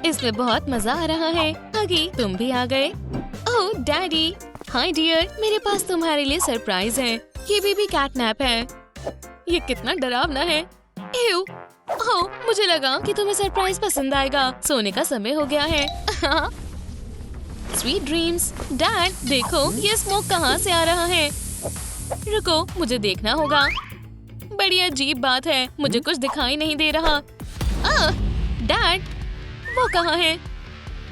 इसमें बहुत मजा आ रहा है। आगे तुम भी आ गए। ओह डैडी, हाय डियर, मेरे पास तुम्हारे लिए सरप्राइज है। ये बेबी कैटनैप है। ये कितना डरावना है। एव, ओह, मुझे लगा कि तुम्हें सरप्राइज पसंद आएगा। सोने का समय हो गया है। Sweet dreams. डैड देखो, ये स्मोक कहाँ से आ रहा है। रुको, मुझे देखना होगा। बड़ी अजीब बात है, मुझे कुछ दिखाई नहीं दे रहा। डैड, वो कहाँ है?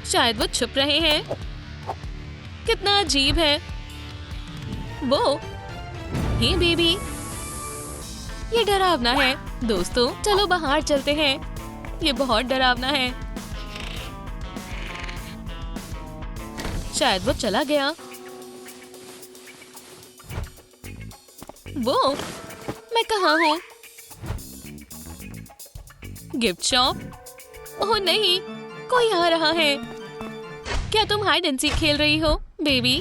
शायद वो छुप रहे हैं। कितना अजीब है वो। हे बेबी, ये डरावना है। दोस्तों चलो बाहर चलते हैं। ये बहुत डरावना है। शायद वो चला गया। वो, मैं कहाँ हूँ? Gift shop. ओह नहीं, कोई आ रहा है। क्या तुम हाइड एंड सीक खेल रही हो बेबी?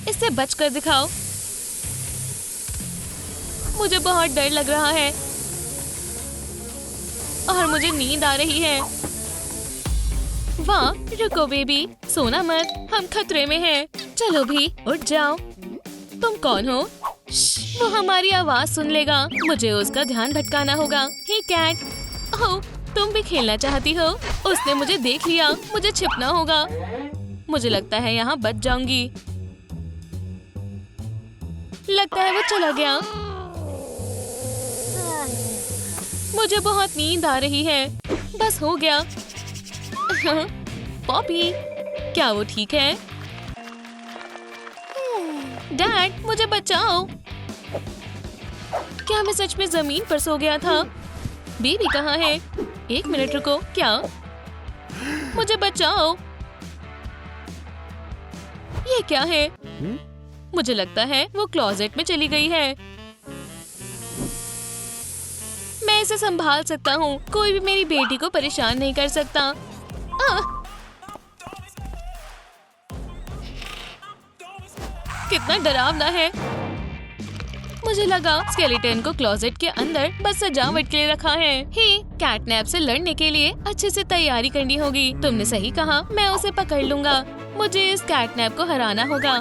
इससे बचकर दिखाओ। मुझे बहुत डर लग रहा है और मुझे नींद आ रही है। वाह, रुको बेबी, सोना मत, हम खतरे में हैं। चलो भी, उठ जाओ। तुम कौन हो? वो हमारी आवाज सुन लेगा। मुझे उसका ध्यान भटकाना होगा। हे कैट, ओह, तुम भी खेलना चाहती हो? उसने मुझे देख लिया। मुझे छिपना होगा। मुझे लगता है यहाँ बच जाऊंगी। लगता है वो चला गया। मुझे बहुत नींद आ रही है। बस हो गया। पॉपी, क्या वो ठीक है? डैड, मुझे बचाओ। क्या मैं सच में जमीन पर सो गया था? बेबी कहाँ है? एक मिनट रुको। क्या? मुझे बचाओ। ये क्या है? मुझे लगता है वो क्लोजेट में चली गई है। मैं इसे संभाल सकता हूँ। कोई भी मेरी बेटी को परेशान नहीं कर सकता। कितना डरावना है। मुझे लगा स्केलेटन को क्लोजेट के अंदर बस सजावट के लिए रखा है। हे, कैटनैप से लड़ने के लिए अच्छे से तैयारी करनी होगी। तुमने सही कहा, मैं उसे पकड़ लूंगा। मुझे इस कैटनैप को हराना होगा।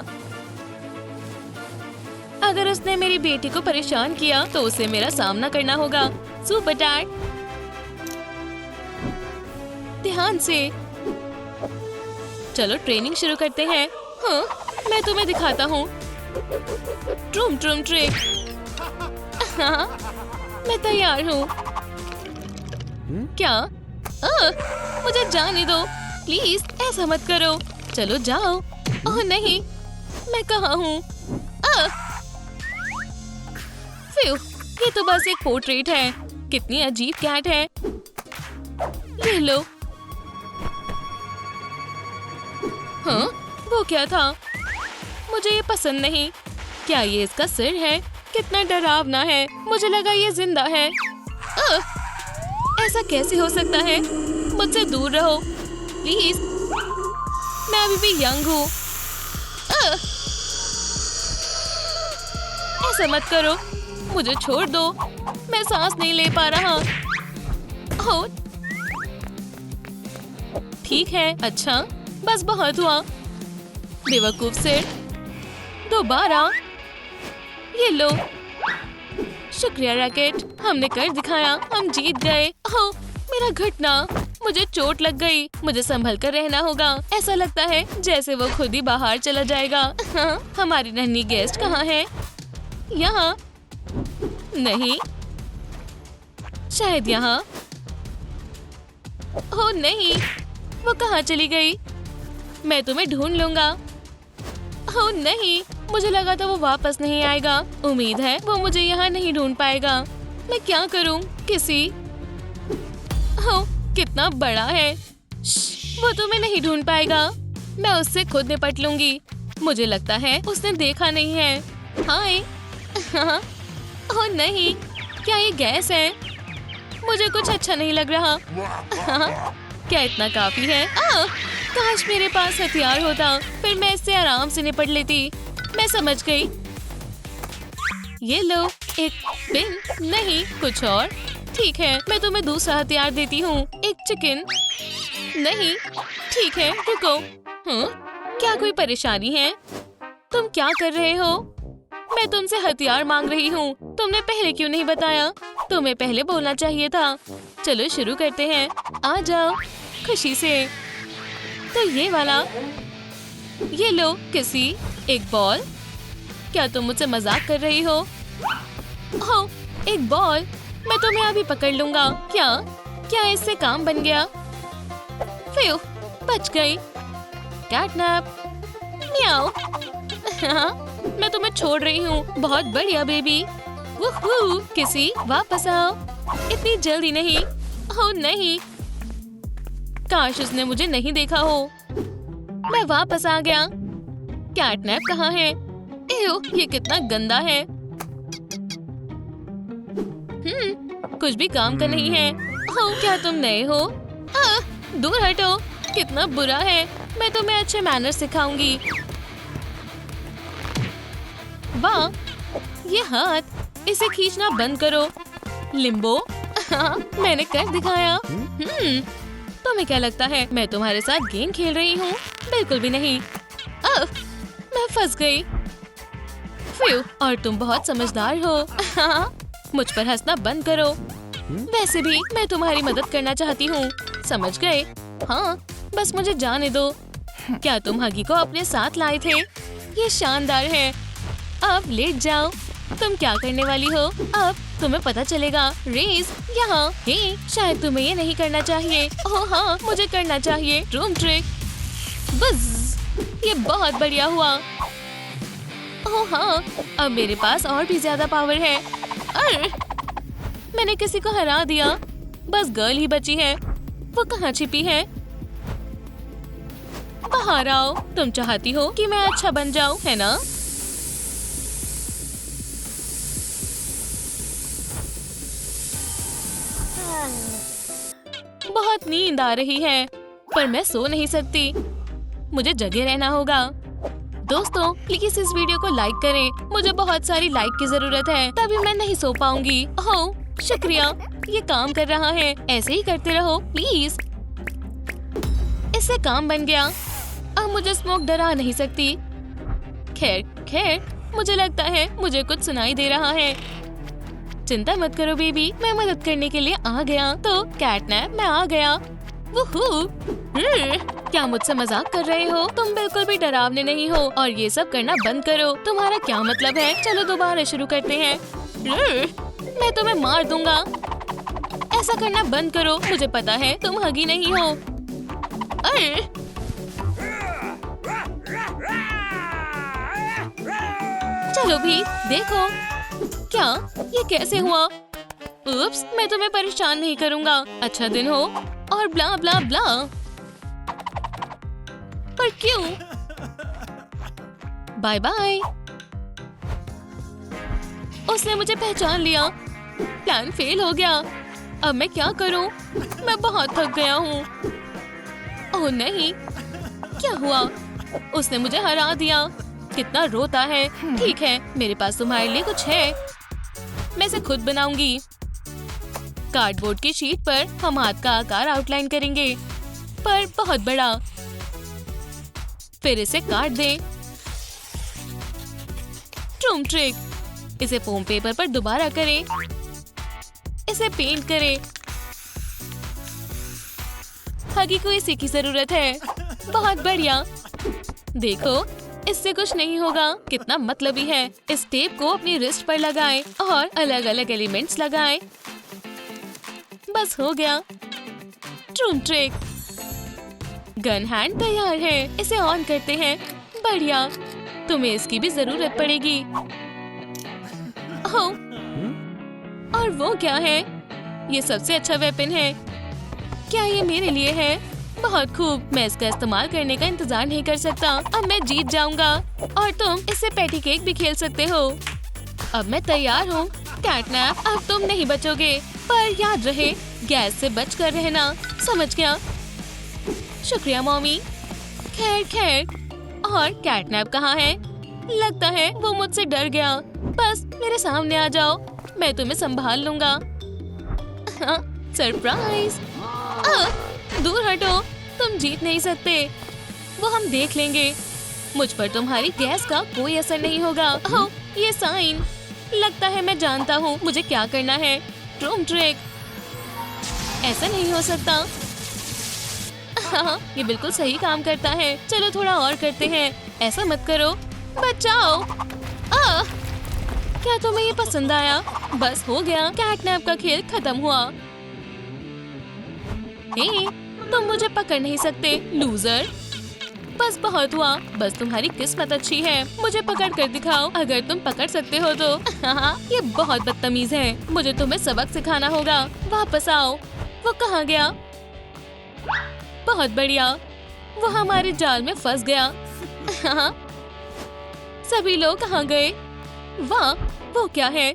अगर उसने मेरी बेटी को परेशान किया तो उसे मेरा सामना करना होगा। सुपर डैड, ध्यान से। चलो ट्रेनिंग शुरू करते हैं। हाँ, मैं तुम्हें दिखाता हूँ। ट्रूम ट्रूम ट्रिक। हाँ, मैं तैयार हूँ। क्या? मुझे जाने दो प्लीज, ऐसा मत करो। चलो जाओ। ओह नहीं, मैं कहाँ हूँ? ये तो बस एक पोर्ट्रेट है। कितनी अजीब कैट है। ये लो। हाँ, वो क्या था? मुझे ये पसंद नहीं। क्या ये इसका सिर है? कितना डरावना है। मुझे लगा ये जिंदा है। ऐसा कैसे हो सकता है? मुझसे दूर रहो प्लीज। मैं अभी भी यंग हूँ। ऐसा मत करो, मुझे छोड़ दो। मैं सांस नहीं ले पा रहा। ओह, ठीक है, अच्छा, बस बहुत हुआ। बेवकूफ सिर। दोबारा। ये लो। शुक्रिया रैकेट, हमने कर दिखाया। हम जीत गए। ओह, मेरा घुटना। मुझे चोट लग गई। मुझे संभल कर रहना होगा। ऐसा लगता है जैसे वो खुद ही बाहर चला जाएगा। हाँ, हमारी नन्ही गेस्ट कहाँ है? यहाँ नहीं, शायद यहाँ। ओह नहीं, वो कहाँ चली गई? मैं तुम्हें ढूंढ लूंगा। ओह नहीं, मुझे लगा था वो वापस नहीं आएगा। उम्मीद है वो मुझे यहाँ नहीं ढूंढ पाएगा। मैं क्या करूँ? किसी। ओह, कितना बड़ा है। वो तुम्हें नहीं ढूंढ पाएगा। मैं उससे खुद निपट लूंगी। मुझे लगता है उसने देखा नहीं है। हाय। ओह नहीं, क्या ये गैस है? मुझे कुछ अच्छा नहीं लग रहा। क्या इतना काफी है? काश मेरे पास हथियार होता, फिर मैं इससे आराम से निपट लेती। मैं समझ गई। ये लो, एक पिन। नहीं, कुछ और। ठीक है, मैं तुम्हें दूसरा हथियार देती हूँ, एक चिकन। नहीं, ठीक है, रुको। क्या कोई परेशानी है? तुम क्या कर रहे हो? मैं तुमसे हथियार मांग रही हूँ, तुमने पहले क्यों नहीं बताया? तुम्हें पहले बोलना चाहिए था। चलो शुरू करते हैं, आ जाओ खुशी से। तो ये वाला, ये लो किसी, एक बॉल। क्या तुम मुझसे मजाक कर रही हो? ओह, एक बॉल, मैं तुम्हें अभी पकड़ लूंगा। क्या इससे काम बन गया? फिर बच गई। कैटनैप, म्याऊ। मैं तुम्हें छोड़ रही हूँ। बहुत बढ़िया बेबी। वुहू, किसी वापस आओ। इतनी जल्दी नहीं। ओह नहीं, काश उसने मुझे नहीं देखा हो। मैं वापस आ गया। कैटनैप कहाँ है? एव, ये कितना गंदा है। कुछ भी काम का नहीं है। ओह, क्या तुम नए हो? दूर हटो, कितना बुरा है। मैं तुम्हें अच्छे मैनर सिखाऊंगी। वाह, ये हाथ, इसे खींचना बंद करो। लिम्बो, मैंने कर दिखाया। तुम्हें क्या लगता है मैं तुम्हारे साथ गेम खेल रही हूँ? बिल्कुल भी नहीं। मैं फंस गई। फ्यू, और तुम बहुत समझदार हो। मुझ पर हंसना बंद करो। वैसे भी मैं तुम्हारी मदद करना चाहती हूँ, समझ गए? हाँ, बस मुझे जाने दो। क्या तुम हगी को अपने साथ लाए थे? ये शानदार है। अब लेट जाओ। तुम क्या करने वाली हो? अब तुम्हें पता चलेगा। रेस यहाँ। हे, शायद तुम्हें ये नहीं करना चाहिए। ओह हाँ, मुझे करना चाहिए। Room trick. बस, ये बहुत बढ़िया हुआ। ओह हाँ, अब मेरे पास और भी ज्यादा पावर है। मैंने किसी को हरा दिया। बस गर्ल ही बची है। वो कहाँ छिपी है? बाहर आओ। तुम चाहती हो कि मैं अच्छा बन जाऊं, है ना? बहुत नींद आ रही है, पर मैं सो नहीं सकती। मुझे जगे रहना होगा। दोस्तों, प्लीज इस वीडियो को लाइक करें। मुझे बहुत सारी लाइक की जरूरत है, तभी मैं नहीं सो पाऊंगी। ओह, शुक्रिया, ये काम कर रहा है। ऐसे ही करते रहो प्लीज। इससे काम बन गया। अब मुझे स्मोक डरा नहीं सकती। खैर, मुझे लगता है मुझे कुछ सुनाई दे रहा है। चिंता मत करो बेबी, मैं मदद करने के लिए आ गया। तो कैटनैप, मैं आ गया। वुहू। क्या मुझसे मजाक कर रहे हो? तुम बिल्कुल भी डरावने नहीं हो, और ये सब करना बंद करो। तुम्हारा क्या मतलब है? चलो दोबारा शुरू करते हैं। मैं तुम्हें मार दूंगा। ऐसा करना बंद करो। मुझे पता है तुम हगी नहीं हो। चलो भी देखो। क्या ये कैसे हुआ? उप्स, मैं तुम्हें परेशान नहीं करूंगा। अच्छा दिन हो और ब्ला ब्ला ब्ला। पर क्यों? Bye bye. उसने मुझे पहचान लिया। प्लान फेल हो गया। अब मैं क्या करूं? मैं बहुत थक गया हूँ। ओह नहीं, क्या हुआ? उसने मुझे हरा दिया। कितना रोता है। ठीक है, मेरे पास तुम्हारे लिए कुछ है। मैं इसे खुद बनाऊंगी। कार्डबोर्ड की शीट पर हम हाथ का आकार आउटलाइन करेंगे, पर बहुत बड़ा। फिर इसे काट दें। ट्रूम ट्रिक। इसे फोम पेपर पर दोबारा करें। इसे पेंट करें। हगी को इसी की जरूरत है। बहुत बढ़िया। देखो, इससे कुछ नहीं होगा। कितना मतलबी है। इस टेप को अपनी रिस्ट पर लगाएं और अलग अलग एलिमेंट्स लगाएं। बस हो गया। ट्रूम ट्रिक। गन हैंड तैयार है। इसे ऑन करते हैं। बढ़िया, तुम्हें इसकी भी जरूरत पड़ेगी। ओह, और वो क्या है? ये सबसे अच्छा वेपन है। क्या ये मेरे लिए है? बहुत खूब। मैं इसका इस्तेमाल करने का इंतजार नहीं कर सकता। अब मैं जीत जाऊंगा और तुम इससे पैटी केक भी खेल सकते हो। अब मैं तैयार हूँ। कैटनैप, अब तुम नहीं बचोगे, पर याद रहे गैस से बच कर रहना। समझ गया? शुक्रिया मॉमी। खैर, और कैटनैप कहाँ है? लगता है वो मुझसे डर गया। बस मेरे सामने आ जाओ, मैं तुम्हें संभाल लूंगा। सरप्राइज। दूर हटो, तुम जीत नहीं सकते, वो हम देख लेंगे। मुझ पर तुम्हारी गैस का कोई असर नहीं होगा। ओह, ये साइन, लगता है मैं जानता हूँ मुझे क्या करना है। ट्रूम ट्रिक, ऐसा नहीं हो सकता। हाँ, ये बिल्कुल सही काम करता है। चलो थोड़ा और करते हैं। ऐसा मत करो, बचाओ। क्या तुम्हें ये पसंद आया? बस हो गया, कैटनैप का खेल खत्म हुआ। हे, तुम मुझे पकड़ नहीं सकते, लूजर। बस बहुत हुआ, बस तुम्हारी किस्मत अच्छी है। मुझे पकड़ कर दिखाओ, अगर तुम पकड़ सकते हो तो। ये बहुत बदतमीज है, मुझे तुम्हें सबक सिखाना होगा। वापस आओ। वो कहाँ गया? बहुत बढ़िया, वो हमारे जाल में फंस गया। सभी लोग कहाँ गए? वाह, वो क्या है?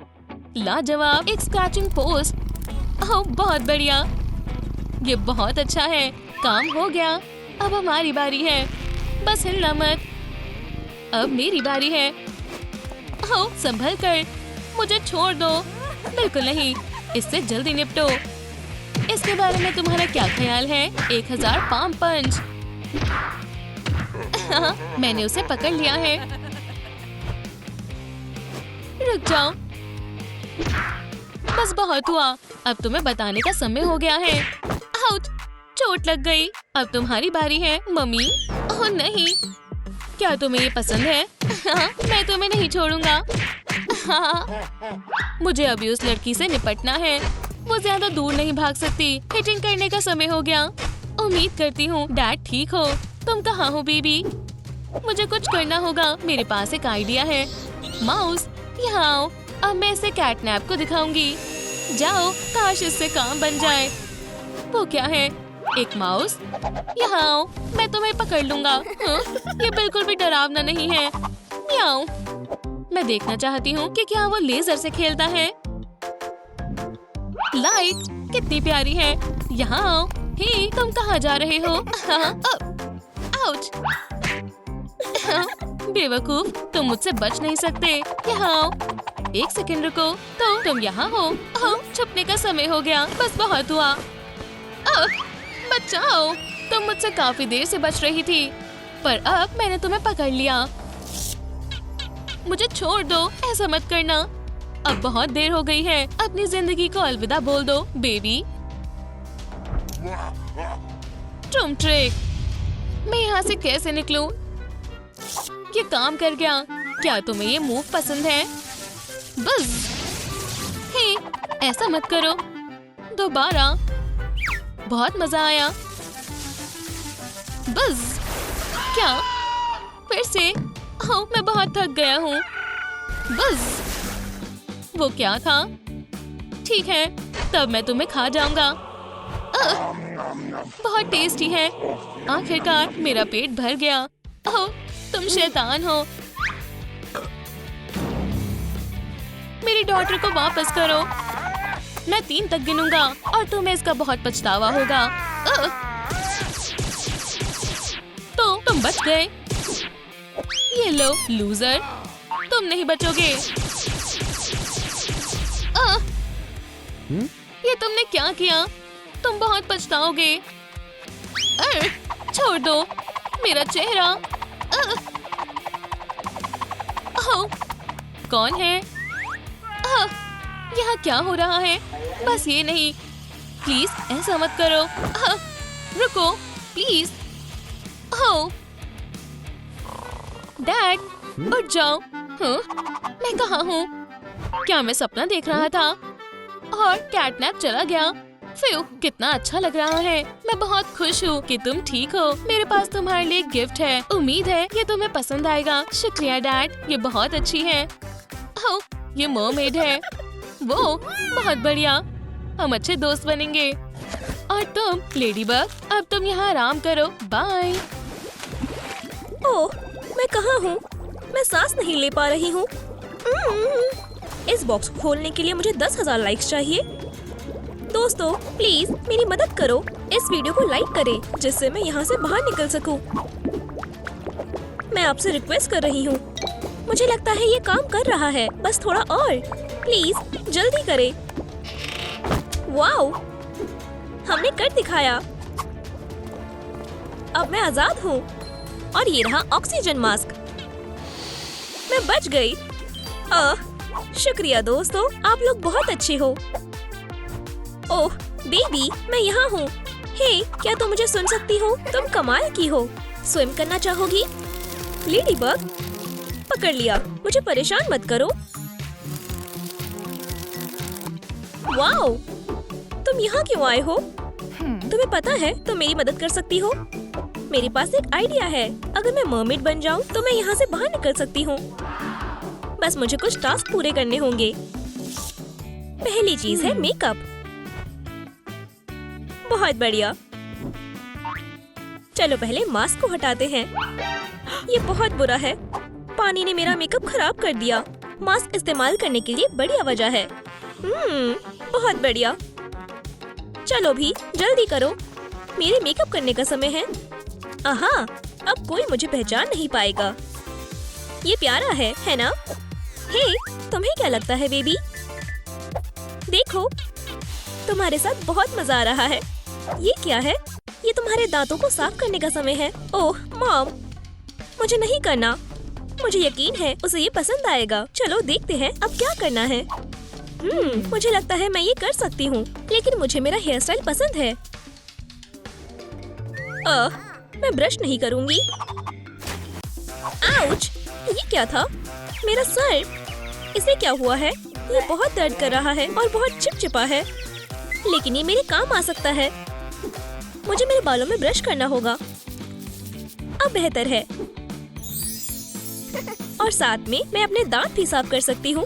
लाजवाब, एक स्क्रैचिंग पोस्ट। ओह, बहुत बढ़िया, ये बहुत अच्छा है। काम हो गया, अब हमारी बारी है। बस हिलना मत। अब मेरी बारी है। ओह, संभल कर, मुझे छोड़ दो। बिल्कुल नहीं, इससे जल्दी निपटो। इसके बारे में तुम्हारा क्या ख्याल है? 1000 पाम पंच। मैंने उसे पकड़ लिया है। रुक जाओ, बस बहुत हुआ। अब तुम्हें बताने का समय हो गया है। आउच, चोट लग गई। अब तुम्हारी बारी है, मम्मी। ओह नहीं, क्या तुम्हें ये पसंद है? मैं तुम्हें नहीं छोड़ूंगा। मुझे अभी उस लड़की से निपटना है। वो ज्यादा दूर नहीं भाग सकती। हिटिंग करने का समय हो गया। उम्मीद करती हूँ डैड ठीक हो। तुम कहाँ हो बेबी? मुझे कुछ करना होगा। मेरे पास एक आइडिया है। माउस, यहाँ आओ। अब मैं इसे कैटनैप को दिखाऊंगी। जाओ, काश इससे काम बन जाए। वो क्या है? एक माउस। यहाँ आओ, मैं तुम्हें पकड़ लूंगा। ये बिल्कुल भी डरावना नहीं है। म्याऊ। मैं देखना चाहती हूँ कि क्या वो लेजर से खेलता है। लाइट कितनी प्यारी है। यहाँ आओ। हे, तुम कहाँ जा रहे हो? आउच। बेवकूफ, तुम मुझसे बच नहीं सकते। यहाँ आओ। एक सेकंड रुको, तो तुम यहाँ हो। छुपने का समय हो गया। बस बहुत हुआ। बचाओ, तुम मुझसे काफी देर से बच रही थी, पर अब मैंने तुम्हें पकड़ लिया। मुझे छोड़ दो, ऐसा मत करना। अब बहुत देर हो गई है। अपनी जिंदगी को अलविदा बोल दो, बेबी। ट्रूम ट्रिक, मैं यहाँ से कैसे निकलूं? ये काम कर गया। क्या तुम्हें ये मूव पसंद है? बस, हे, ऐसा मत करो। दोबारा। बहुत मजा आया। बस, क्या? फिर से? ओह, मैं बहुत थक गया हूँ। बस, वो क्या था? ठीक है, तब मैं तुम्हें खा जाऊंगा। बहुत टेस्टी है। आखिरकार मेरा पेट भर गया। ओह, तुम शैतान हो। मेरी डॉटर को वापस करो। मैं 3 तक गिनूंगा और तुम्हें इसका बहुत पछतावा होगा। तो तुम बच गए। ये लो, लूजर, तुम नहीं बचोगे। ये तुमने क्या किया? तुम बहुत पछताओगे। छोड़ दो मेरा चेहरा। कौन है? यहाँ क्या हो रहा है? बस ये नहीं, प्लीज ऐसा मत करो। रुको प्लीज। डैड, उठ जाओ। मैं कहाँ हूँ? क्या मैं सपना देख रहा था और कैटनैप चला गया? फिर कितना अच्छा लग रहा है। मैं बहुत खुश हूँ कि तुम ठीक हो। मेरे पास तुम्हारे लिए गिफ्ट है। उम्मीद है ये तुम्हें पसंद आएगा। शुक्रिया डैड, ये बहुत अच्छी है। ये मरमेड है। वो बहुत बढ़िया, हम अच्छे दोस्त बनेंगे। और तुम लेडीबग, अब तुम यहाँ आराम करो। बाय। ओह, मैं कहाँ हूँ? मैं सांस नहीं ले पा रही हूँ। इस बॉक्स को खोलने के लिए मुझे 10,000 लाइक्स चाहिए। दोस्तों, प्लीज मेरी मदद करो। इस वीडियो को लाइक करें जिससे मैं यहाँ से बाहर निकल सकूं। मैं आपसे रिक्वेस्ट कर रही हूँ। मुझे लगता है ये काम कर रहा है। बस थोड़ा और, प्लीज जल्दी करें। वाओ, हमने कर दिखाया। अब मैं आजाद हूँ। और ये रहा ऑक्सीजन मास्क। मैं बच गई। शुक्रिया दोस्तों, आप लोग बहुत अच्छे हो। ओह बेबी, मैं यहाँ हूँ। हे, क्या तुम मुझे सुन सकती हो? तुम कमाल की हो। स्विम करना चाहोगी? लेडीबग, पकड़ लिया। मुझे परेशान मत करो। वाओ, तुम यहाँ क्यों आए हो? तुम्हें पता है तुम मेरी मदद कर सकती हो। मेरे पास एक आइडिया है। अगर मैं मरमेड बन जाऊँ तो मैं यहाँ से बाहर निकल सकती हूँ। बस मुझे कुछ टास्क पूरे करने होंगे। पहली चीज है मेकअप। बहुत बढ़िया। चलो पहले मास्क को हटाते हैं। ये बहुत बुरा है। पानी ने मेरा मेकअप खराब कर दिया। मास्क इस्तेमाल करने के लिए बढ़िया वजह है। बहुत बढ़िया। चलो भी जल्दी करो, मेरे मेकअप करने का समय है। आहा, अब कोई मुझे पहचान नहीं पाएगा। ये प्यारा है ना? हे, तुम्हें क्या लगता है बेबी? देखो, तुम्हारे साथ बहुत मजा आ रहा है। ये क्या है? ये तुम्हारे दांतों को साफ करने का समय है। ओह मॉम, मुझे नहीं करना। मुझे यकीन है उसे ये पसंद आएगा। चलो देखते हैं अब क्या करना है। मुझे लगता है मैं ये कर सकती हूँ, लेकिन मुझे मेरा हेयर स्टाइल पसंद है। मैं ब्रश नहीं करूँगी। आउच! ये क्या था? मेरा सर! इसे क्या हुआ है? ये बहुत दर्द कर रहा है और बहुत चिपचिपा है। लेकिन ये मेरे काम आ सकता है। मुझे मेरे बालों में ब्रश करना होगा। अब बेहतर है। और साथ में मैं अपने दांत भी साफ कर सकती हूँ।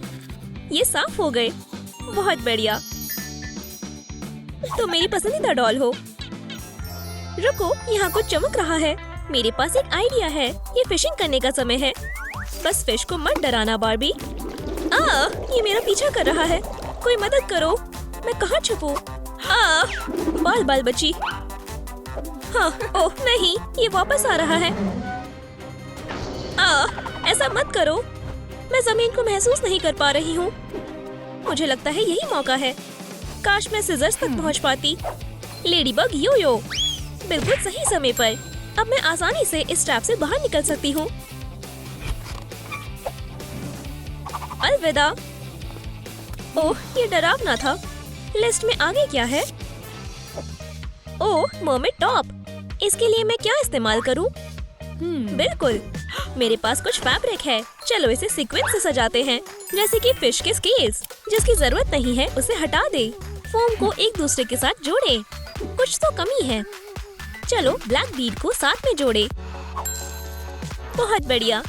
ये साफ हो गए। बहुत बढ़िया। तो मेरी पसंदीदा डॉल हो। रुको, यहाँ कुछ चमक रहा है। मेरे पास एक आइडिया है। ये फिशिंग करने का समय है। बस फिश को मत डराना बार्बी। ये मेरा पीछा कर रहा है। कोई मदद करो। मैं कहाँ छुपूं? बाल बाल बची। हाँ, ओह नहीं, ये वापस आ रहा है। ऐसा मत करो। मैं जमीन को महसूस नहीं कर पा रही हूँ। मुझे लगता है यही मौका है। काश मैं सिजर्स तक पहुँच पाती। लेडीबग यो यो, बिल्कुल सही समय पर। अब मैं आसानी से इस ट्रैप से बाहर निकल सकती हूँ। अलविदा। ओह, ये डरावना था। लिस्ट में आगे क्या है? ओह, मर्मेड टॉप। इसके लिए मैं क्या इस्तेमाल करूँ? बिल्कुल, मेरे पास कुछ फैब्रिक है। चलो इसे सीक्वेंस से सजाते हैं, जैसे कि फिश के स्केल्स। जिसकी जरूरत नहीं है उसे हटा दे। फोम को एक दूसरे के साथ जोड़े। कुछ तो कमी है। चलो ब्लैक बीड को साथ में जोड़े। बहुत बढ़िया।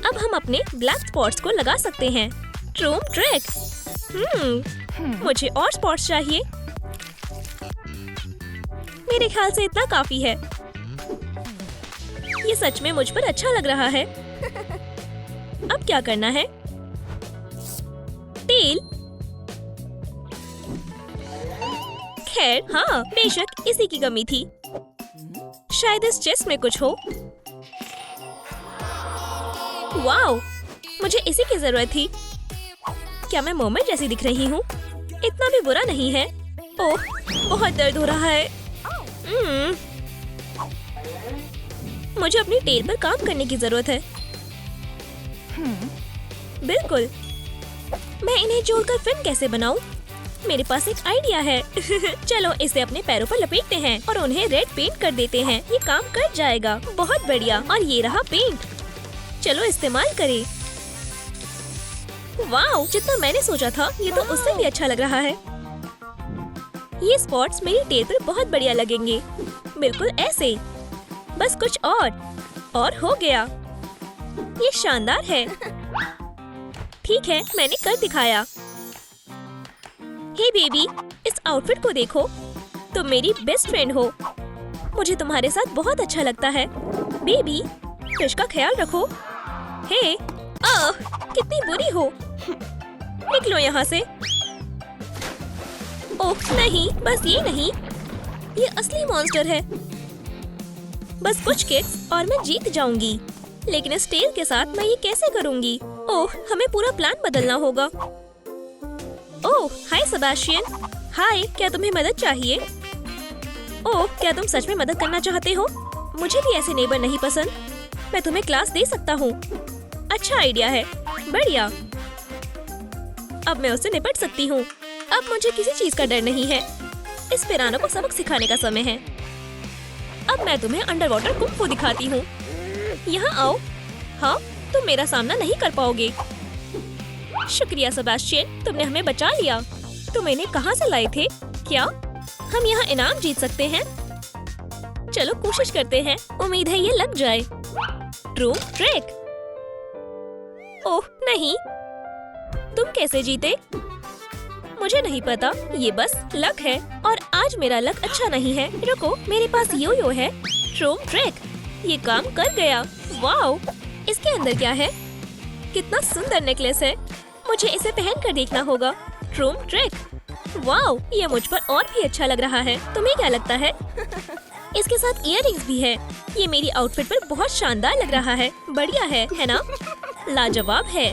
अब हम अपने ब्लैक स्पॉट्स को लगा सकते हैं। ट्रूम ट्रिक। मुझे और स्पॉट्स चाहिए। मेरे ख्याल से इतना काफी है। ये सच में मुझ पर अच्छा लग रहा है। अब क्या करना है? टेल। खैर हाँ, बेशक इसी की कमी थी। शायद इस चेस्ट में कुछ हो। वाओ, मुझे इसी की जरूरत थी। क्या मैं मर्मेड जैसी दिख रही हूँ? इतना भी बुरा नहीं है। ओह, बहुत दर्द हो रहा है। मुझे अपनी टेल पर काम करने की जरूरत है। बिल्कुल। मैं इन्हें जोड़कर फिन कैसे बनाऊं? मेरे पास एक आइडिया है। चलो इसे अपने पैरों पर लपेटते हैं और उन्हें रेड पेंट कर देते हैं। ये काम कर जाएगा। बहुत बढ़िया। और ये रहा पेंट। चलो इस्तेमाल करें। वाओ, जितना मैंने सोचा था ये तो उससे भी अच्छा लग रहा है। ये स्पॉट्स मेरी टेल पर बहुत बढ़िया लगेंगे। बिल्कुल ऐसे। बस कुछ और हो गया। ये शानदार है। ठीक है, मैंने कर दिखाया। हे बेबी, इस आउटफिट को देखो। तुम मेरी बेस्ट फ्रेंड हो। मुझे तुम्हारे साथ बहुत अच्छा लगता है। बेबी, फिश का ख्याल रखो। हे, कितनी बुरी हो। निकलो यहाँ से। ओह नहीं, बस ये नहीं। ये असली मॉन्स्टर है। बस कुछ किक्स और मैं जीत जाऊंगी। लेकिन इस टेल के साथ मैं ये कैसे करूंगी? ओह, हमें पूरा प्लान बदलना होगा। ओह हाय सेबास्टियन। हाय, क्या तुम्हें मदद चाहिए? ओह, क्या तुम सच में मदद करना चाहते हो? मुझे भी ऐसे नेबर नहीं पसंद। मैं तुम्हें क्लास दे सकता हूँ। अच्छा आइडिया है, बढ़िया। अब मैं उससे निपट सकती हूँ। अब मुझे किसी चीज का डर नहीं है। इस पिरानो को सबक सिखाने का समय है। अब मैं तुम्हें अंडर वाटर कुंग फू दिखाती हूँ। यहाँ आओ। हाँ, तुम मेरा सामना नहीं कर पाओगे। शुक्रिया सेबास्टियन, तुमने हमें बचा लिया। तुम इन्हें कहाँ से लाए थे? क्या हम यहाँ इनाम जीत सकते हैं? चलो कोशिश करते हैं, उम्मीद है ये लग जाए। True trick. ओह नहीं, तुम कैसे जीते? मुझे नहीं पता, ये बस लक है और आज मेरा लक अच्छा नहीं है। रुको, मेरे पास यो है। ट्रू ट्रिक, ये काम कर गया। वाओ, इसके अंदर क्या है? कितना सुंदर नेकलेस है। मुझे इसे पहन कर देखना होगा। ट्रू ट्रिक, वाओ, ये मुझ पर और भी अच्छा लग रहा है। तुम्हें क्या लगता है? इसके साथ इयररिंग्स भी है। ये मेरी आउटफिट पर बहुत शानदार लग रहा है। बढ़िया है ना? लाजवाब है।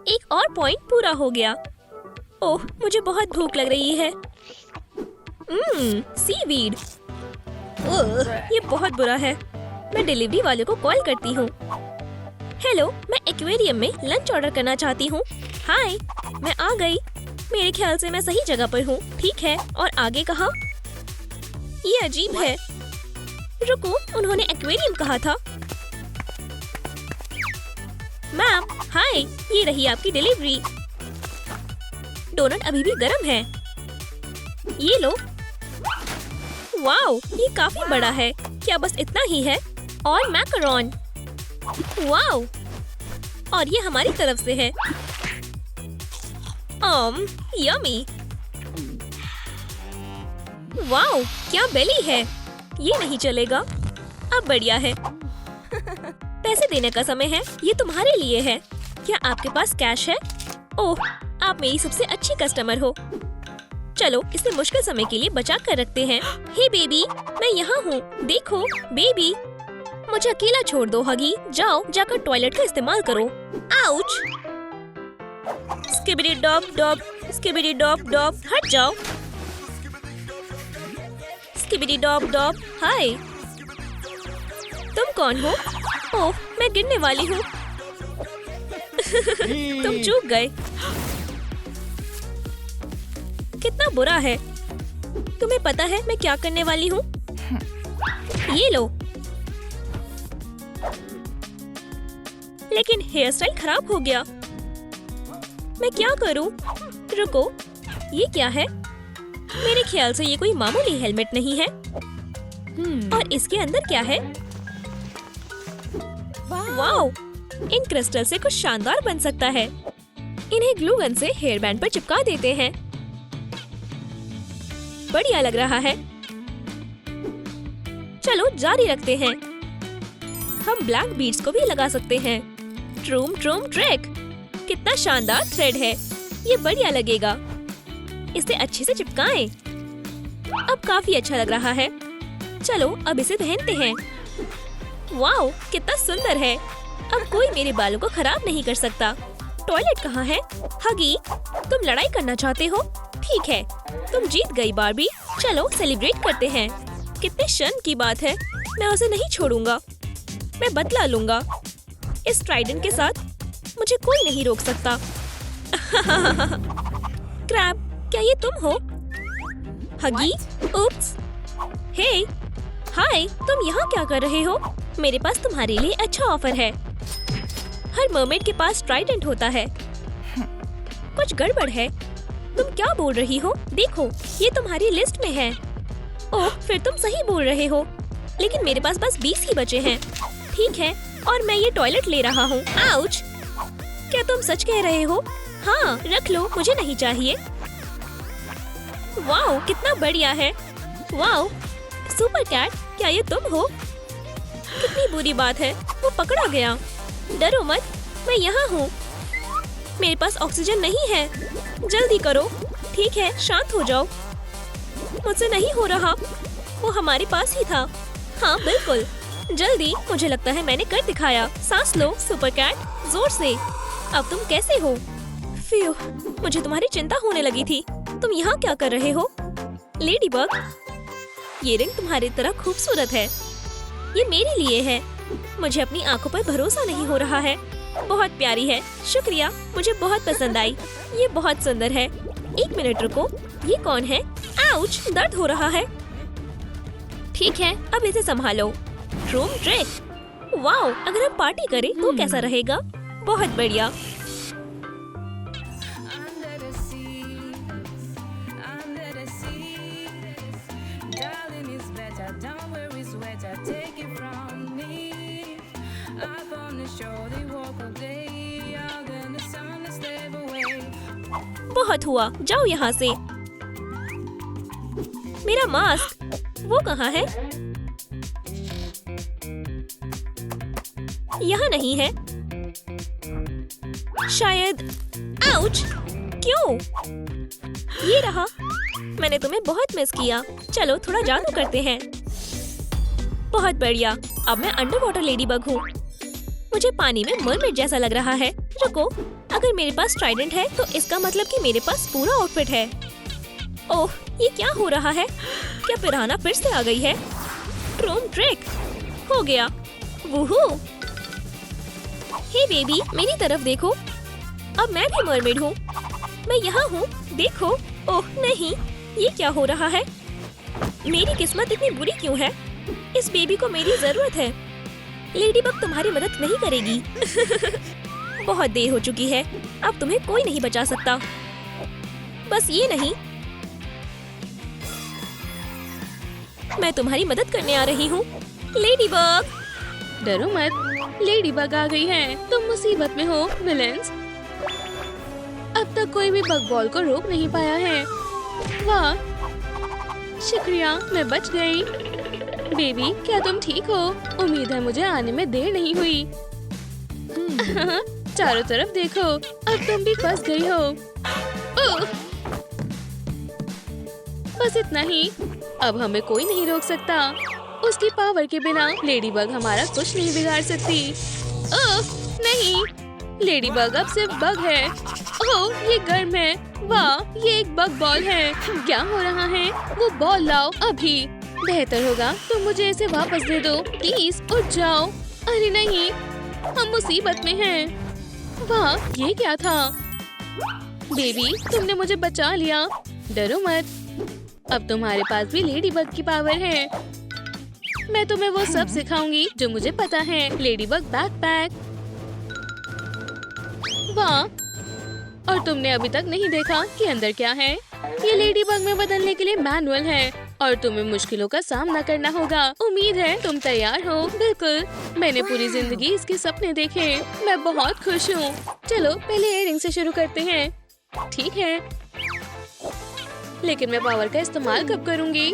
एक और पॉइंट पूरा हो गया। ओह, मुझे बहुत भूख लग रही है। सीवीड। ये बहुत बुरा है। मैं डिलीवरी वाले को कॉल करती हूँ। हेलो, मैं एक्वेरियम में लंच ऑर्डर करना चाहती हूँ। हाय, मैं आ गई। मेरे ख्याल से मैं सही जगह पर हूँ। ठीक है, और आगे कहाँ? ये अजीब है। रुको, उन्होंने एक्वेरियम कहा था। मैम, हाय, ये रही आपकी डिलीवरी। डोनट अभी भी गर्म है। ये लो। वाओ, ये काफी बड़ा है। क्या बस इतना ही है? और मैकरोन। वाओ, और ये हमारी तरफ से है। यमी। वाओ, क्या बेली है। ये नहीं चलेगा। अब बढ़िया है। पैसे देने का समय है। ये तुम्हारे लिए है। क्या आपके पास कैश है? ओह, आप मेरी सबसे अच्छी कस्टमर हो। चलो, इसे मुश्किल समय के लिए बचा कर रखते हैं। हे बेबी, मैं यहाँ हूँ। देखो बेबी, मुझे अकेला छोड़ दो। हगी, जाओ, जाकर टॉयलेट का इस्तेमाल करो। आउच। स्किबिडी डॉब डॉब, स्किबिडी डॉब डॉब, हट जाओ। स्किबिडी डॉब डॉब, हाय। तुम कौन हो? ओह, मैं गिरने वाली हूँ। तुम चूक गए। कितना बुरा है। तुम्हें पता है मैं क्या करने वाली हूँ? ये लो। लेकिन हेयर स्टाइल खराब हो गया। मैं क्या करूँ? रुको, ये क्या है? मेरे ख्याल से ये कोई मामूली हेलमेट नहीं है। और इसके अंदर क्या है? वाओ, इन क्रिस्टल से कुछ शानदार बन सकता है। इन्हें ग्लू गन से हेयर बैंड पर चिपका देते हैं। बढ़िया लग रहा है। चलो जारी रखते हैं। हम ब्लैक बीड्स को भी लगा सकते हैं। ट्रूम ट्रूम ट्रिक। कितना शानदार थ्रेड है। ये बढ़िया लगेगा। इसे अच्छे से चिपकाएं। अब काफी अच्छा लग रहा है। चलो अब इसे पहनते हैं। वाओ, कितना सुंदर है। अब कोई मेरे बालों को खराब नहीं कर सकता। टॉयलेट कहाँ है? हगी, तुम लड़ाई करना चाहते हो? ठीक है, तुम जीत गई बार्बी। चलो सेलिब्रेट करते हैं। कितने शर्म की बात है। मैं उसे नहीं छोड़ूंगा। मैं बदला लूंगा। इस ट्राइडेंट के साथ मुझे कोई नहीं रोक सकता। क्रैब, क्या ये तुम हो? हगी, उप्स। हे, हाय, तुम यहाँ क्या कर रहे हो? मेरे पास तुम्हारे लिए अच्छा ऑफर है। हर मरमेड के पास ट्राइडेंट होता है। कुछ गड़बड़ है। तुम क्या बोल रही हो? देखो, ये तुम्हारी लिस्ट में है। ओह, फिर तुम सही बोल रहे हो। लेकिन मेरे पास बस 20 ही बचे हैं। ठीक है, और मैं ये टॉयलेट ले रहा हूँ। आउच! क्या तुम सच कह रहे हो? हाँ, रख लो, मुझे नहीं चाहिए। वाओ, कितना बढ़िया है। वाओ, सुपर कैट, क्या ये तुम हो? कितनी बुरी बात है, वो पकड़ा गया। डरो मत, मैं यहाँ हूँ। मेरे पास ऑक्सीजन नहीं है। जल्दी करो। ठीक है, शांत हो जाओ। मुझसे नहीं हो रहा। वो हमारे पास ही था। हाँ बिल्कुल, जल्दी। मुझे लगता है मैंने कर दिखाया। सांस लो सुपर कैट, जोर से। अब तुम कैसे हो? फियो, मुझे तुम्हारी चिंता होने लगी थी। तुम यहाँ क्या कर रहे हो? लेडीबग, ये रिंग तुम्हारी तरह खूबसूरत है। ये मेरे लिए है। मुझे अपनी आंखों पर भरोसा नहीं हो रहा है। बहुत प्यारी है। शुक्रिया, मुझे बहुत पसंद आई। ये बहुत सुंदर है। 1 मिनट रुको, ये कौन है? आउच, दर्द हो रहा है। ठीक है, अब इसे संभालो। क्रोम ड्रेक, वाओ, अगर हम पार्टी करें तो कैसा रहेगा? बहुत बढ़िया। बहुत हुआ, जाओ यहाँ से। मेरा मास्क, वो कहाँ है? यहाँ नहीं है शायद। आउच, क्यों? ये रहा। मैंने तुम्हें बहुत मिस किया। चलो थोड़ा जादू करते हैं। बहुत बढ़िया, अब मैं अंडर वाटर लेडीबग हूँ। मुझे पानी में मरमेड जैसा लग रहा है। रुको, अगर मेरे पास ट्राइडेंट है तो इसका मतलब कि मेरे पास पूरा आउटफिट है। ओह, ये क्या हो रहा है? क्या पिराना फिर से आ गई है? क्रोम ड्रेक, हो गया। वूहू! हे बेबी, मेरी तरफ देखो। अब मैं भी मरमेड हूँ। मैं यहाँ हूँ, देखो। ओह नहीं, ये क्या हो रहा है? मेरी किस्मत इतनी बुरी क्यों है? इस बेबी को मेरी जरूरत है। लेडीबग तुम्हारी मदद नहीं करेगी। बहुत देर हो चुकी है। अब तुम्हें कोई नहीं बचा सकता। बस ये नहीं, मैं तुम्हारी मदद करने आ रही हूँ। लेडीबग, डरो मत, लेडीबग आ गई है। तुम मुसीबत में हो विलेंस। अब तक कोई भी बग बॉल को रोक नहीं पाया है। वाह, शुक्रिया, मैं बच गई। बेबी, क्या तुम ठीक हो? उम्मीद है मुझे आने में देर नहीं हुई। चारों तरफ देखो, अब तुम भी फंस गई हो। ओह! बस इतना ही, अब हमें कोई नहीं रोक सकता। उसकी पावर के बिना लेडीबग हमारा कुछ नहीं बिगाड़ सकती। ओह नहीं, लेडीबग अब सिर्फ बग है। ओह, ये गर्म है। वाह, ये एक बग बॉल है। क्या हो रहा है? वो बॉल लाओ अभी। बेहतर होगा तुम मुझे इसे वापस दे दो, प्लीज। उठ जाओ। अरे नहीं, हम मुसीबत में हैं। वाह, ये क्या था? बेबी, तुमने मुझे बचा लिया। डरो मत, अब तुम्हारे पास भी लेडीबग की पावर है। मैं तुम्हें वो सब सिखाऊंगी जो मुझे पता है। Ladybug backpack. वाह, और तुमने अभी तक नहीं देखा कि अंदर क्या है। ये लेडीबग में बदलने के लिए मैनुअल है और तुम्हें मुश्किलों का सामना करना होगा। उम्मीद है तुम तैयार हो। बिल्कुल, मैंने पूरी जिंदगी इसके सपने देखे। मैं बहुत खुश हूँ। चलो पहले इयररिंग से शुरू करते हैं। ठीक है, लेकिन मैं पावर का इस्तेमाल कब करूँगी?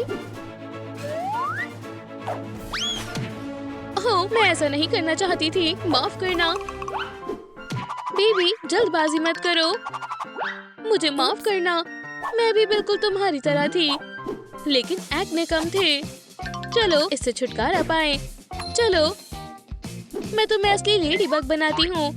ओह, मैं ऐसा नहीं करना चाहती थी। माफ करना। बेबी, जल्दबाजी मत करो। मुझे माफ करना। मैं भी बिल्कुल तुम्हारी तरह थी, लेकिन एक्ने कम थे। चलो इससे छुटकारा पाएं। चलो, मैं तुम्हें असली लेडीबग बनाती हूँ।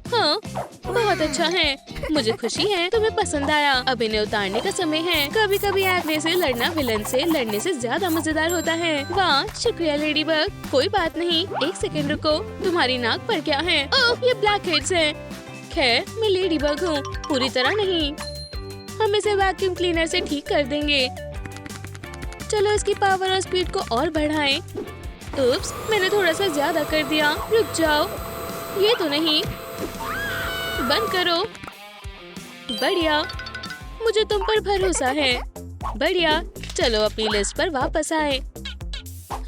हाँ, बहुत अच्छा है। मुझे खुशी है तुम्हें पसंद आया। अब इन्हें उतारने का समय है। कभी कभी एक्ने से लड़ना विलन से लड़ने से ज्यादा मजेदार होता है। वाह, शुक्रिया लेडीबग। कोई बात नहीं, 1 सेकंड रुको। तुम्हारी नाक पर क्या है? ओह, ये ब्लैक हेड्स हैं। खैर, मैं लेडीबग हूँ, पूरी तरह नहीं। हम इसे वैक्यूम क्लीनर से ठीक कर देंगे। चलो इसकी पावर और स्पीड को और बढ़ाएं। उप्स, मैंने थोड़ा सा ज्यादा कर दिया। रुक जाओ, ये तो नहीं। बंद करो। बढ़िया, मुझे तुम पर भरोसा है। बढ़िया, चलो अपनी लिस्ट पर वापस आए।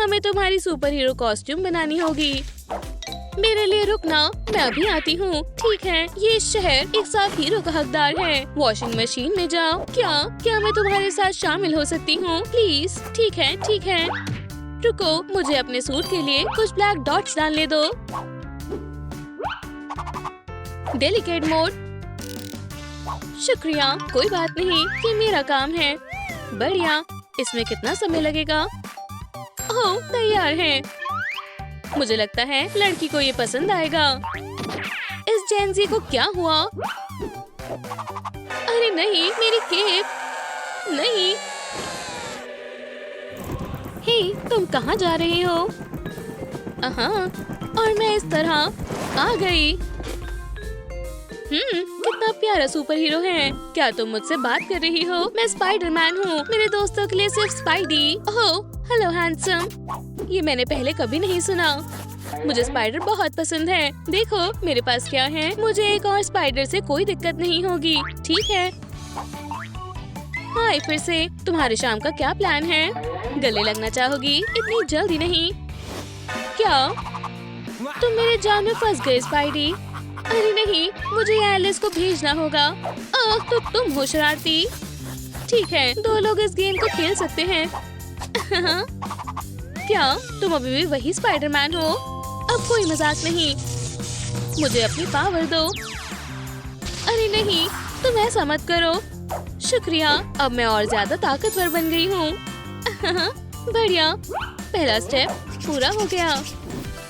हमें तुम्हारी सुपर हीरो कॉस्ट्यूम बनानी होगी। मेरे लिए रुकना, मैं अभी आती हूँ। ठीक है, ये शहर एक साफ हीरो का हकदार है। वॉशिंग मशीन में जाओ। क्या मैं तुम्हारे साथ शामिल हो सकती हूँ प्लीज? ठीक है, ठीक है। रुको, मुझे अपने सूट के लिए कुछ ब्लैक डॉट्स डालने दो। Delicate mode. शुक्रिया, कोई बात नहीं, ये मेरा काम है। बढ़िया, इसमें कितना समय लगेगा? ओह, तैयार है। मुझे लगता है लड़की को ये पसंद आएगा। इस चैंजी को क्या हुआ? अरे नहीं, मेरी केप! नहीं। हे, तुम कहाँ जा रही हो? और मैं इस तरह आ गई। कितना प्यारा सुपर हीरो है। क्या तुम मुझसे बात कर रही हो? मैं स्पाइडरमैन हूँ। मेरे दोस्तों के लिए सिर्फ स्पाइडी। ओह, हेलो हैंडसम। ये मैंने पहले कभी नहीं सुना। मुझे स्पाइडर बहुत पसंद है। देखो मेरे पास क्या है। मुझे एक और स्पाइडर से कोई दिक्कत नहीं होगी। ठीक है। हाय, फिर से। तुम्हारे शाम का क्या प्लान है? गले लगना चाहोगी? इतनी जल्दी नहीं। क्या तुम मेरे जाल में फंस गए स्पाइडी? अरे नहीं, मुझे एलिस को भेजना होगा। तो तुम हो शरारती। ठीक है, 2 लोग इस गेम को खेल सकते हैं। क्या तुम अभी भी वही स्पाइडरमैन हो? अब कोई मजाक नहीं। मुझे अपनी पावर दो। अरे नहीं, तुम ऐसा मत करो। शुक्रिया, अब मैं और ज्यादा ताकतवर बन गई हूँ। बढ़िया, पहला स्टेप पूरा हो गया।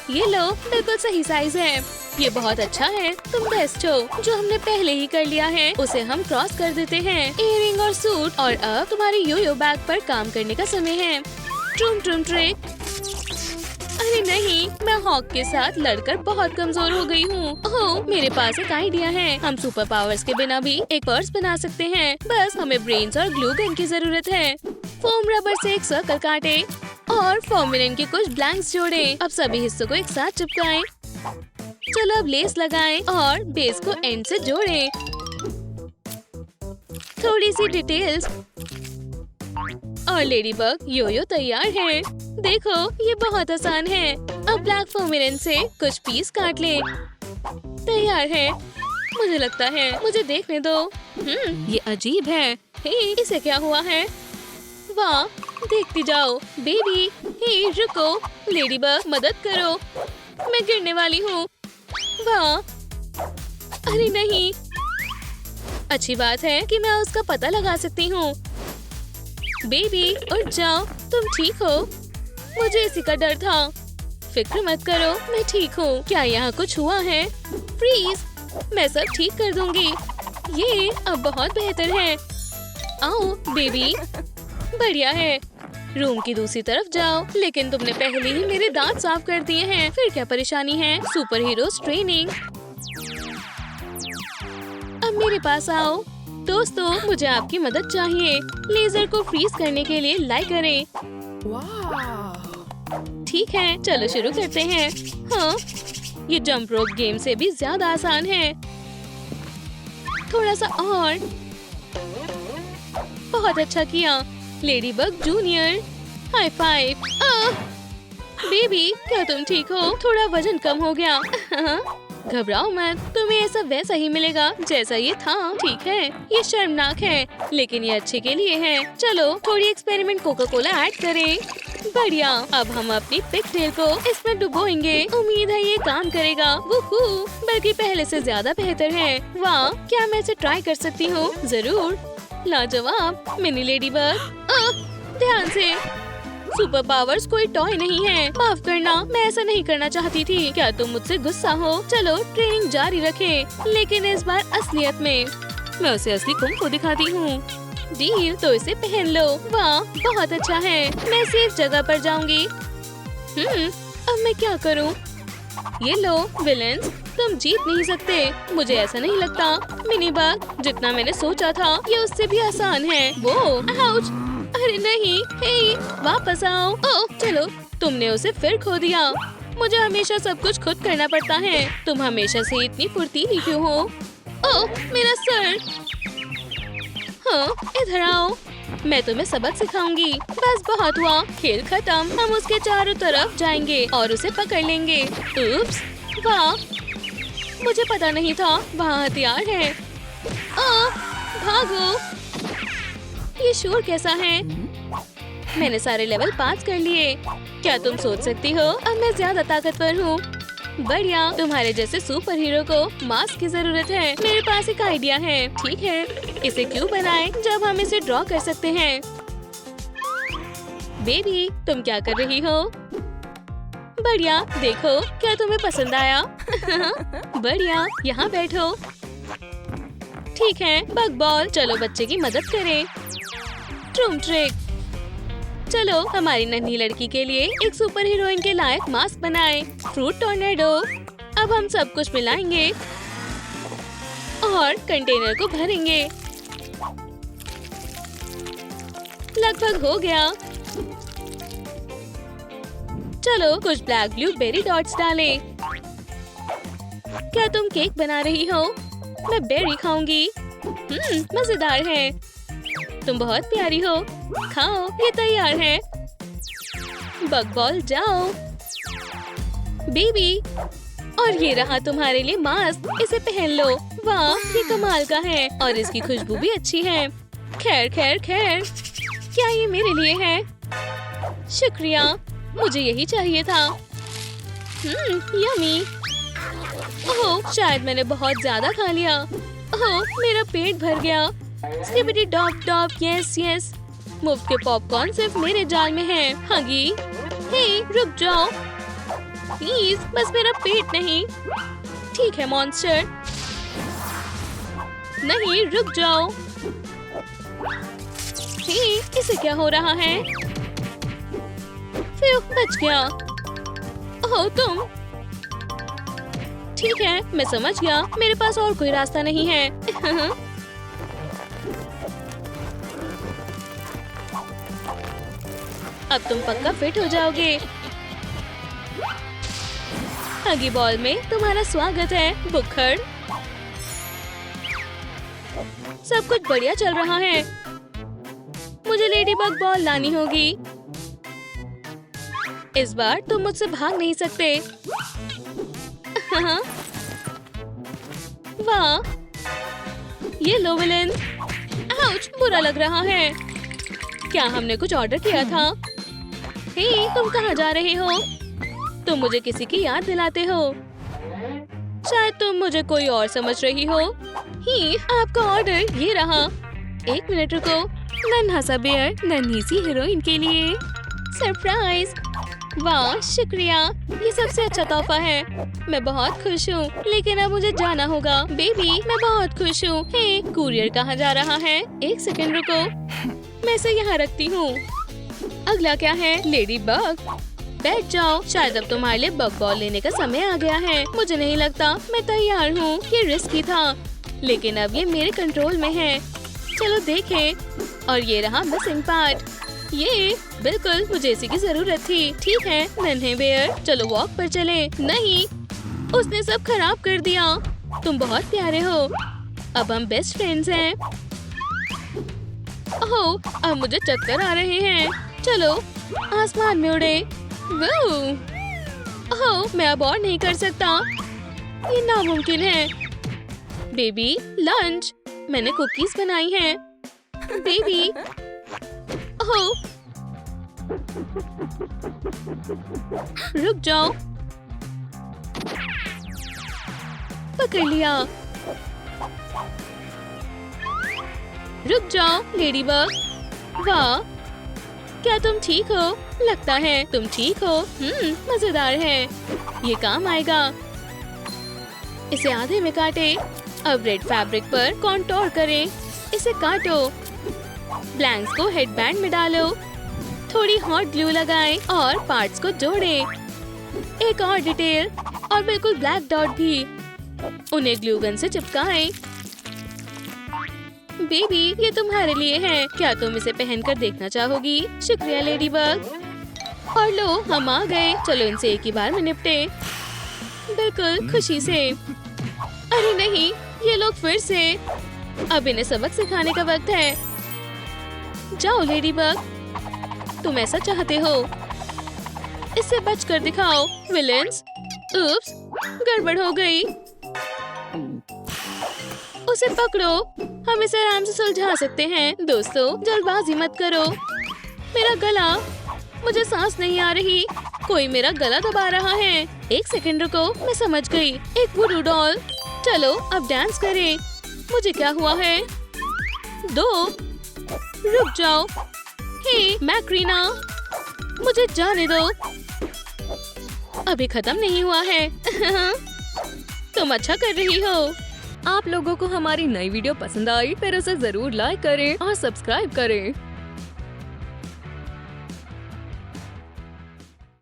ये लो, बिल्कुल सही साइज है। ये बहुत अच्छा है। तुम बेस्ट हो। जो हमने पहले ही कर लिया है उसे हम क्रॉस कर देते हैं। इयररिंग और सूट। और अब तुम्हारे योयो बैग पर काम करने का समय है। ट्रूम ट्रूम ट्रिक। अरे नहीं, मैं हॉक के साथ लड़कर बहुत कमजोर हो गई हूँ। ओह, मेरे पास एक आइडिया है। हम सुपर पावर्स के बिना भी एक पर्स बना सकते हैं। बस हमें ब्रेन्स और ग्लू गन की जरूरत है। फोम रबर से एक सर्कल काटे और फॉर्मुलेन के कुछ ब्लैंक्स जोड़े। अब सभी हिस्सों को एक साथ चिपकाएं। चलो अब लेस लगाएं और बेस को एंड से जोड़ें। थोड़ी सी डिटेल्स और लेडीबग योयो तैयार है। देखो, ये बहुत आसान है। अब ब्लैक फॉर्मुलेन से कुछ पीस काट लें। तैयार है। मुझे लगता है, मुझे देखने दो। ये अजीब है। हे, इसे क्या हुआ है? वाह, देखती जाओ। बेबी, हे रुको। लेडीबग मदद करो, मैं गिरने वाली हूँ। वाह, अरे नहीं। अच्छी बात है कि मैं उसका पता लगा सकती हूँ। बेबी उठ जाओ, तुम ठीक हो? मुझे इसी का डर था। फिक्र मत करो, मैं ठीक हूँ। क्या यहाँ कुछ हुआ है? फ्रीज, मैं सब ठीक कर दूंगी। ये अब बहुत बेहतर है। आओ बेबी, बढ़िया है। रूम की दूसरी तरफ जाओ। लेकिन तुमने पहले ही मेरे दांत साफ कर दिए हैं। फिर क्या परेशानी है? Super heroes training. अब मेरे पास आओ। दोस्तों, मुझे आपकी मदद चाहिए। लेजर को फ्रीज करने के लिए लाइक करें। ठीक है, चलो शुरू करते हैं। हाँ, ये जंप रोप गेम से भी ज्यादा आसान है। थोड़ा सा और। बहुत अच्छा किया ladybug junior. High five. Baby, क्या तुम ठीक हो? थोड़ा वजन कम हो गया। घबराओ मत, तुम्हें ऐसा वैसा ही मिलेगा जैसा ये था। ठीक है, ये शर्मनाक है लेकिन ये अच्छे के लिए है। चलो थोड़ी एक्सपेरिमेंट कोका कोला ऐड करें। बढ़िया, अब हम अपनी पिगटेल को इसमें डुबोएंगे। उम्मीद है ये काम करेगा। वूहू, बल्कि पहले से ज्यादा बेहतर है। वाह, क्या मैं इसे ट्राई कर सकती हूँ? जरूर। लाजवाब मिनी लेडीबग। ध्यान से। सुपर पावर्स कोई टॉय नहीं है। माफ करना, मैं ऐसा नहीं करना चाहती थी। क्या तुम मुझसे गुस्सा हो? चलो ट्रेनिंग जारी रखें, लेकिन इस बार असलियत में। मैं उसे असली कुंग दिखाती हूँ। डील, तो इसे पहन लो। वाह, बहुत अच्छा है। मैं सेफ जगह पर जाऊंगी। अब मैं क्या करूँ? ये लो विलेंस, तुम जीत नहीं सकते। मुझे ऐसा नहीं लगता। मिनी बग, जितना मैंने सोचा था ये उससे भी आसान है। वो आउच। अरे नहीं, हे, वापस आओ। ओह, चलो, तुमने उसे फिर खो दिया। मुझे हमेशा सब कुछ खुद करना पड़ता है। तुम हमेशा से इतनी फुर्तीली क्यों हो? ओह, मेरा सर। हाँ, इधर आओ, मैं तुम्हें सबक सिखाऊंगी। बस बहुत हुआ, खेल खत्म। हम उसके चारों तरफ जाएंगे और उसे पकड़ लेंगे। उप्स, वाह, मुझे पता नहीं था वहाँ हथियार है। भागो। ये शोर कैसा है? मैंने सारे लेवल पास कर लिए। क्या तुम सोच सकती हो अब मैं ज्यादा ताकतवर हूँ? बढ़िया, तुम्हारे जैसे सुपर हीरो को मास्क की जरूरत है। मेरे पास एक आइडिया है। ठीक है, इसे क्यों बनाएं जब हम इसे ड्रॉ कर सकते हैं? बेबी, तुम क्या कर रही हो? बढ़िया, देखो क्या तुम्हें पसंद आया? बढ़िया, यहाँ बैठो। ठीक है बग बॉल, चलो बच्चे की मदद करें। ट्रूम ट्रिक, चलो हमारी नन्ही लड़की के लिए एक सुपर हीरोइन के लायक मास्क बनाएं। फ्रूट टोर्नेडो, अब हम सब कुछ मिलाएंगे और कंटेनर को भरेंगे। लगभग हो गया। चलो कुछ ब्लैक ब्लूबेरी डॉट्स डालें। क्या तुम केक बना रही हो? मैं बेरी खाऊंगी। मजेदार है। तुम बहुत प्यारी हो। खाओ, ये तैयार है। बग बॉल जाओ। बेबी, और ये रहा तुम्हारे लिए मास्क, इसे पहन लो। वाह, ये कमाल का है और इसकी खुशबू भी अच्छी है। खैर खैर खैर, क्या ये मेरे लिए है? शुक्रिया, मुझे यही चाहिए था। यमी। ओह, शायद मैंने बहुत ज्यादा खा लिया। ओह, मेरा पेट भर गया। Skibidi dop dop, yes yes. मुफ्त के पॉपकॉर्न सिर्फ मेरे जाल में हैं। हगी, हे रुक जाओ प्लीज, बस मेरा पेट नहीं। ठीक है मॉन्स्टर। नहीं, रुक जाओ। हे, इसे क्या हो रहा है? फिर बच गया। ओह तुम। ठीक है, मैं समझ गया। मेरे पास और कोई रास्ता नहीं है। अब तुम पक्का फिट हो जाओगे। हगी बॉल में तुम्हारा स्वागत है बुक्खड़। सब कुछ बढ़िया चल रहा है। मुझे लेडी बग बॉल लानी होगी। इस बार तुम मुझसे भाग नहीं सकते। वाह, ये लो विलेन। आउच, बुरा लग रहा है। क्या हमने कुछ ऑर्डर किया था? हे, तुम कहाँ जा रहे हो? तुम मुझे किसी की याद दिलाते हो। शायद तुम मुझे कोई और समझ रही हो। ही, आपका ऑर्डर ये रहा। एक मिनट रुको। नन्हा सा बेयर नन्ही सी हीरोइन के लिए सरप्राइज। वाह, शुक्रिया, ये सबसे अच्छा तोहफा है। मैं बहुत खुश हूँ, लेकिन अब मुझे जाना होगा। बेबी, मैं बहुत खुश हूँ। हे, कुरियर कहाँ जा रहा है? एक सेकंड रुको, मैं इसे यहाँ रखती हूँ। अगला क्या है? Lady bug. बैठ जाओ, शायद अब तुम्हारे लिए बग बॉल लेने का समय आ गया है। मुझे नहीं लगता मैं तैयार हूँ। ये रिस्की था, लेकिन अब ये मेरे कंट्रोल में है। चलो देखें। और ये रहा मिसिंग पार्ट। ये बिल्कुल मुझे इसी की जरूरत थी। ठीक है नन्हे बेयर, चलो वॉक पर चलें। नहीं, उसने सब खराब कर दिया। तुम बहुत प्यारे हो। अब हम बेस्ट फ्रेंड्स हैं। ओह, अब मुझे चक्कर आ रहे हैं। चलो आसमान में उड़े। ओह, मैं अब और नहीं कर सकता। ये नामुमकिन है। Baby, lunch. मैंने कुकीज बनाई हैं। बेबी, ओह, रुक जाओ। पकड़ लिया। रुक जाओ लेडी बग। वाह, क्या तुम ठीक हो? लगता है तुम ठीक हो। मजेदार है, ये काम आएगा। इसे आधे में काटे। अब रेड फैब्रिक पर कॉन्टोर करें। इसे काटो। ब्लैंक्स को हेडबैंड में डालो। थोड़ी हॉट ग्लू लगाएं और पार्ट्स को जोड़ें। एक और डिटेल और बिल्कुल ब्लैक डॉट भी। उन्हें ग्लू गन से चिपकाएं। बेबी, ये तुम्हारे लिए है। क्या तुम इसे पहनकर देखना चाहोगी? शुक्रिया लेडी बग। और लो, हम आ गए। चलो इनसे एक ही बार में निपटे। बिल्कुल खुशी से। अरे नहीं, ये लोग फिर से। अब इन्हें सबक सिखाने का वक्त है। जाओ लेडी बग, तुम ऐसा चाहते हो। इससे बच कर दिखाओ विलेंस। उप्स, गड़बड़ हो गई। उसे पकड़ो। हम इसे आराम से सुलझा सकते हैं। दोस्तों, जल्दबाजी मत करो। मेरा गला, मुझे सांस नहीं आ रही। कोई मेरा गला दबा रहा है। एक सेकंड रुको, मैं समझ गई। एक वुडू डॉल। चलो अब डांस करें। मुझे क्या हुआ है? 2, रुक जाओ। हे मैक्रीना, मुझे जाने दो। अभी खत्म नहीं हुआ है। तुम अच्छा कर रही हो। आप लोगों को हमारी नई वीडियो पसंद आई फिर उसे जरूर लाइक करें और सब्सक्राइब करें।